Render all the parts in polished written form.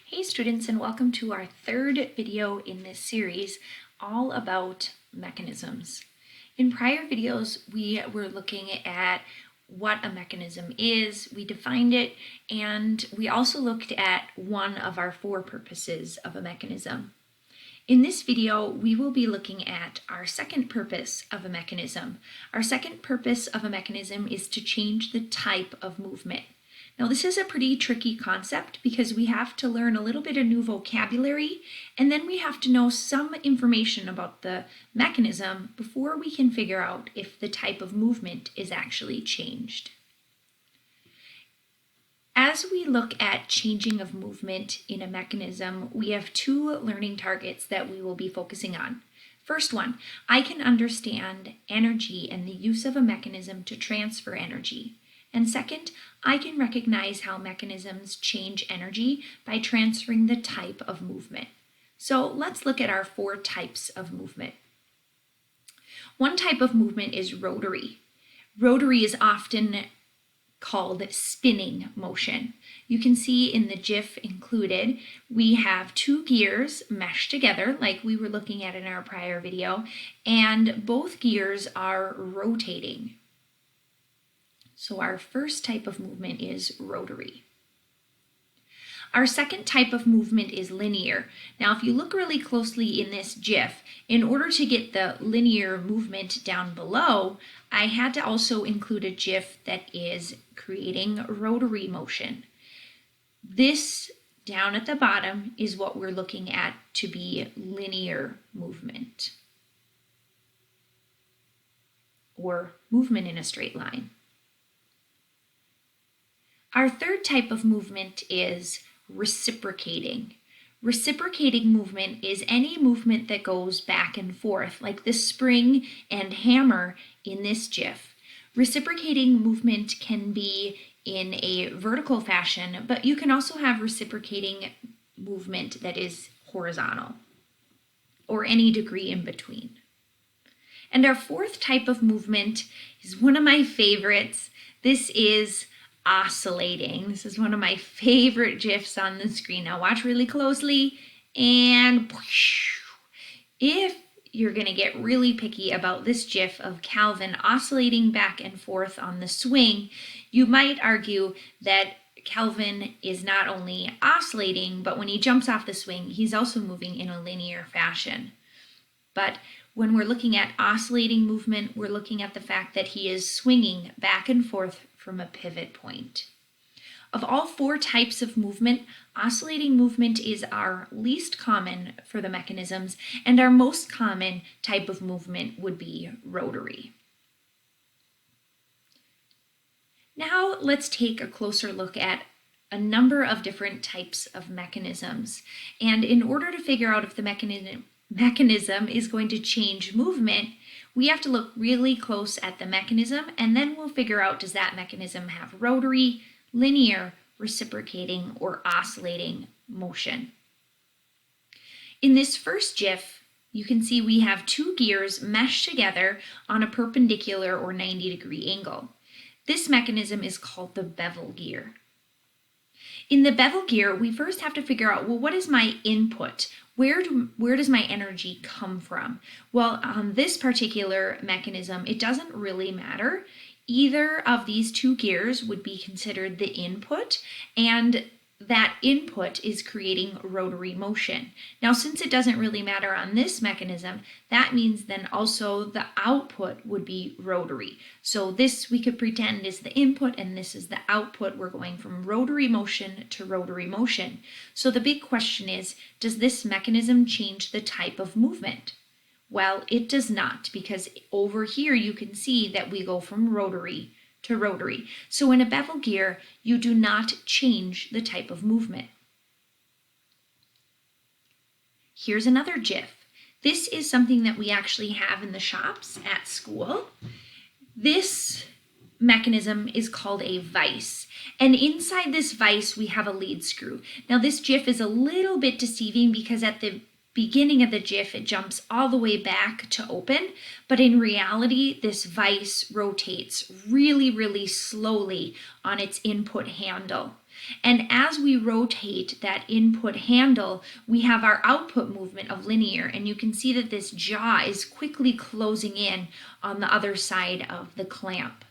Hey students, and welcome to our third video in this series all about mechanisms. In prior videos, we were looking at what a mechanism is, we defined it, and we also looked at one of our four purposes of a mechanism. In this video, we will be looking at our second purpose of a mechanism. Our second purpose of a mechanism is to change the type of movement. Now, this is a pretty tricky concept because we have to learn a little bit of new vocabulary, and then we have to know some information about the mechanism before we can figure out if the type of movement is actually changed. As we look at changing of movement in a mechanism, we have two learning targets that we will be focusing on. First one, I can understand energy and the use of a mechanism to transfer energy. And second, I can recognize how mechanisms change energy by transferring the type of movement. So let's look at our four types of movement. One type of movement is rotary. Rotary is often called spinning motion. You can see in the GIF included, we have two gears meshed together like we were looking at in our prior video, and both gears are rotating. So our first type of movement is rotary. Our second type of movement is linear. Now, if you look really closely in this GIF, in order to get the linear movement down below, I had to also include a GIF that is creating rotary motion. This down at the bottom is what we're looking at to be linear movement, or movement in a straight line. Our third type of movement is reciprocating. Reciprocating movement is any movement that goes back and forth, like the spring and hammer in this GIF. Reciprocating movement can be in a vertical fashion, but you can also have reciprocating movement that is horizontal, or any degree in between. And our fourth type of movement is one of my favorites. This is oscillating. This is one of my favorite GIFs on the screen. Now watch really closely, and if you're going to get really picky about this GIF of Calvin oscillating back and forth on the swing, you might argue that Calvin is not only oscillating, but when he jumps off the swing, he's also moving in a linear fashion. But when we're looking at oscillating movement, we're looking at the fact that he is swinging back and forth from a pivot point. Of all four types of movement, oscillating movement is our least common for the mechanisms, and our most common type of movement would be rotary. Now let's take a closer look at a number of different types of mechanisms. And in order to figure out if the mechanism is going to change movement, we have to look really close at the mechanism, and then we'll figure out, does that mechanism have rotary, linear, reciprocating, or oscillating motion. In this first GIF, you can see we have two gears meshed together on a perpendicular or 90-degree angle. This mechanism is called the bevel gear. In the bevel gear, we first have to figure out, well, what is my input? Where does my energy come from? Well, on this particular mechanism, it doesn't really matter. Either of these two gears would be considered the input, and that input is creating rotary motion. Now, since it doesn't really matter on this mechanism, that means then also the output would be rotary. So this we could pretend is the input and this is the output. We're going from rotary motion to rotary motion. So the big question is, does this mechanism change the type of movement? Well, it does not, because over here you can see that we go from rotary to rotary. So in a bevel gear, you do not change the type of movement. Here's another GIF. This is something that we actually have in the shops at school. This mechanism is called a vise, and inside this vise we have a lead screw. Now this GIF is a little bit deceiving because at the beginning of the GIF, it jumps all the way back to open, but in reality, this vise rotates really, really slowly on its input handle. And as we rotate that input handle, we have our output movement of linear, and you can see that this jaw is quickly closing in on the other side of the clamp.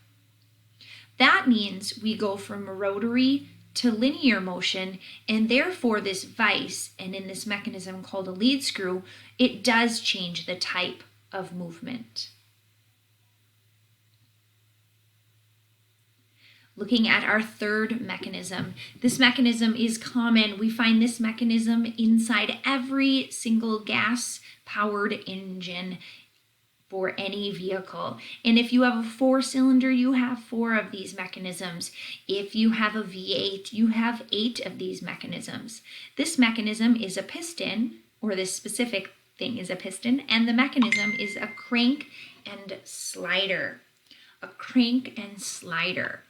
That means we go from rotary to linear motion, and therefore this vise, and in this mechanism called a lead screw, it does change the type of movement. Looking at our third mechanism. This mechanism is common. We find this mechanism inside every single gas-powered engine for any vehicle. And if you have a 4-cylinder, you have 4 of these mechanisms. If you have a V8, you have 8 of these mechanisms. This mechanism is a piston, or this specific thing is a piston, and the mechanism is a crank and slider. A crank and slider.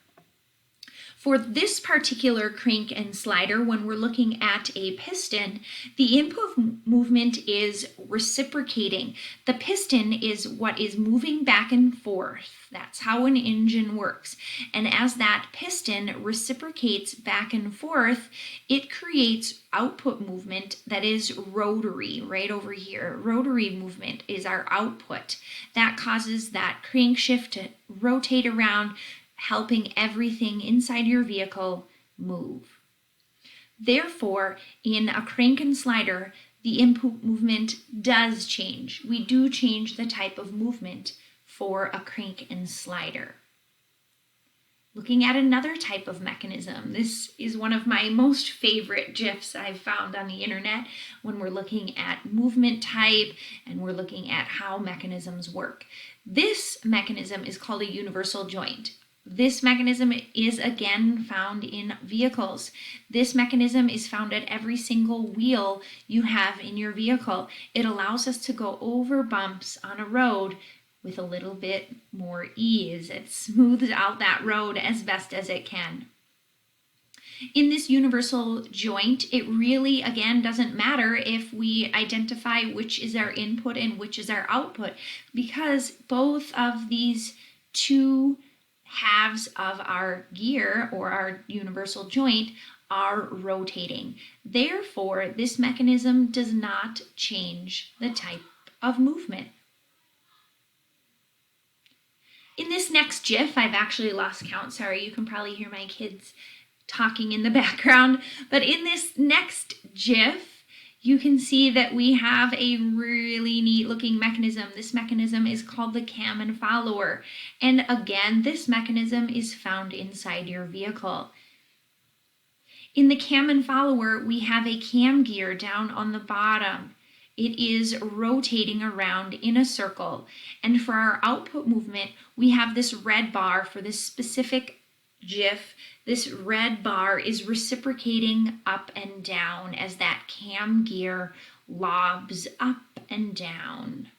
For this particular crank and slider, when we're looking at a piston, the input movement is reciprocating. The piston is what is moving back and forth. That's how an engine works. And as that piston reciprocates back and forth, it creates output movement that is rotary, right over here. Rotary movement is our output. That causes that crankshaft to rotate around, helping everything inside your vehicle move. Therefore, in a crank and slider, the input movement does change. We do change the type of movement for a crank and slider. Looking at another type of mechanism. This is one of my most favorite GIFs I've found on the internet when we're looking at movement type and we're looking at how mechanisms work. This mechanism is called a universal joint. This mechanism is again found in vehicles. This mechanism is found at every single wheel you have in your vehicle. It allows us to go over bumps on a road with a little bit more ease. It smooths out that road as best as it can. In this universal joint, it really, again, doesn't matter if we identify which is our input and which is our output, because both of these two halves of our gear or our universal joint are rotating. Therefore, this mechanism does not change the type of movement. In this next GIF, I've actually lost count. Sorry, you can probably hear my kids talking in the background. But in this next GIF, you can see that we have a really neat looking mechanism. This mechanism is called the cam and follower. And again, this mechanism is found inside your vehicle. In the cam and follower, we have a cam gear down on the bottom. It is rotating around in a circle. And for our output movement, we have this red bar for this specific GIF. This red bar is reciprocating up and down as that cam gear lobs up and down.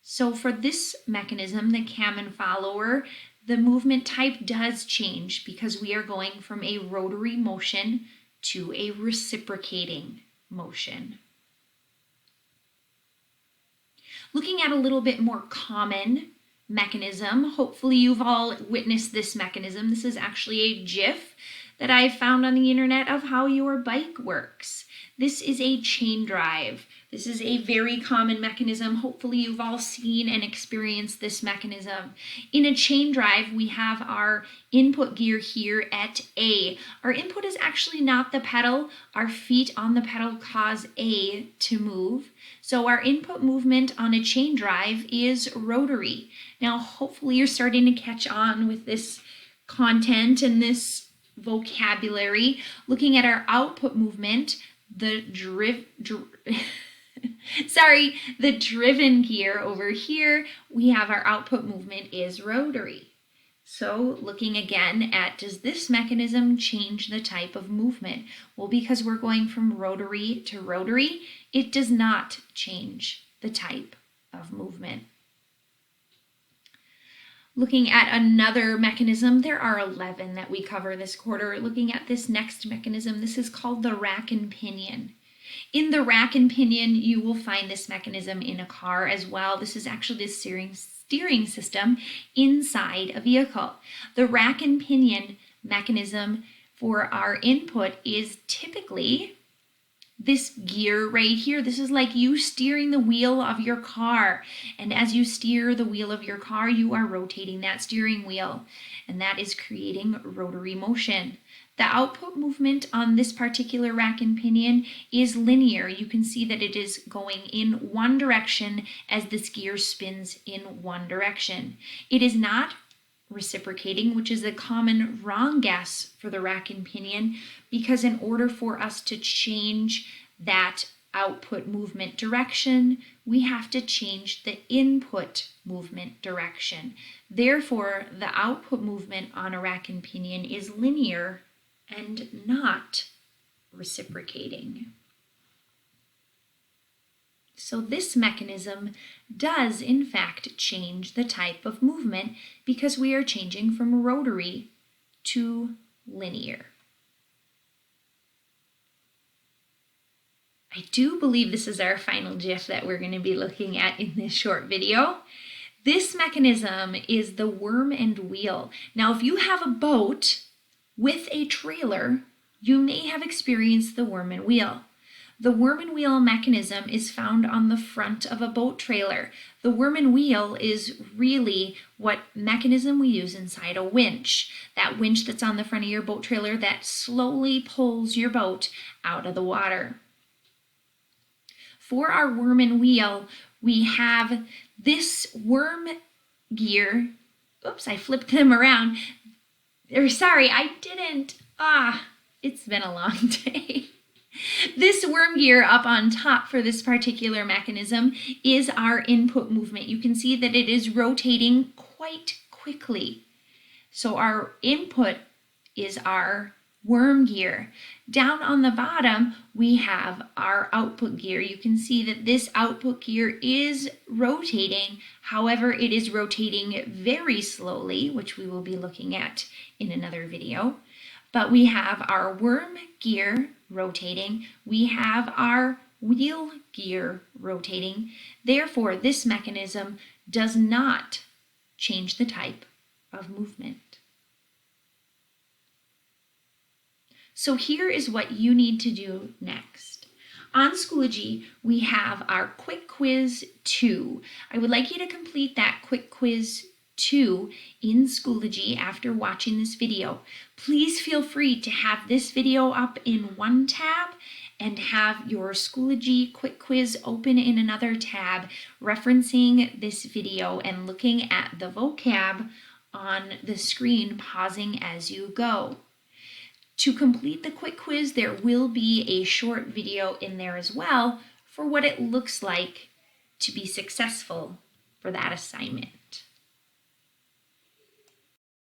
So for this mechanism, the cam and follower, the movement type does change because we are going from a rotary motion to a reciprocating motion. Looking at a little bit more common mechanism. Hopefully you've all witnessed this mechanism. This is actually a GIF that I found on the internet of how your bike works. This is a chain drive. This is a very common mechanism. Hopefully you've all seen and experienced this mechanism. In a chain drive, we have our input gear here at A. Our input is actually not the pedal. Our feet on the pedal cause A to move. So our input movement on a chain drive is rotary. Now, hopefully you're starting to catch on with this content and this vocabulary. Looking at our output movement, the driven gear over here, we have our output movement is rotary. So looking again at, does this mechanism change the type of movement? Well, because we're going from rotary to rotary, it does not change the type of movement. Looking at another mechanism, there are 11 that we cover this quarter. Looking at this next mechanism, this is called the rack and pinion. In the rack and pinion, you will find this mechanism in a car as well. This is actually the steering system inside a vehicle. The rack and pinion mechanism for our input is typically this gear right here. This is like you steering the wheel of your car. And as you steer the wheel of your car, you are rotating that steering wheel. And that is creating rotary motion. The output movement on this particular rack and pinion is linear. You can see that it is going in one direction as this gear spins in one direction. It is not reciprocating, which is a common wrong guess for the rack and pinion, because in order for us to change that output movement direction, we have to change the input movement direction. Therefore, the output movement on a rack and pinion is linear and not reciprocating. So this mechanism does in fact change the type of movement because we are changing from rotary to linear. I do believe this is our final GIF that we're going to be looking at in this short video. This mechanism is the worm and wheel. Now, if you have a boat with a trailer, you may have experienced the worm and wheel. The worm and wheel mechanism is found on the front of a boat trailer. The worm and wheel is really what mechanism we use inside a winch. That winch that's on the front of your boat trailer that slowly pulls your boat out of the water. For our worm and wheel, we have this worm gear. Oops, I flipped them around. Sorry, I didn't. It's been a long day. This worm gear up on top for this particular mechanism is our input movement. You can see that it is rotating quite quickly. So our input is our worm gear. Down on the bottom, we have our output gear. You can see that this output gear is rotating. However, it is rotating very slowly, which we will be looking at in another video. But we have our worm gear rotating. We have our wheel gear rotating. Therefore, this mechanism does not change the type of movement. So here is what you need to do next. On Schoology, we have our Quick Quiz 2. I would like you to complete that Quick Quiz 2 in Schoology after watching this video. Please feel free to have this video up in one tab and have your Schoology Quick Quiz open in another tab, referencing this video and looking at the vocab on the screen, pausing as you go. To complete the quick quiz, there will be a short video in there as well for what it looks like to be successful for that assignment.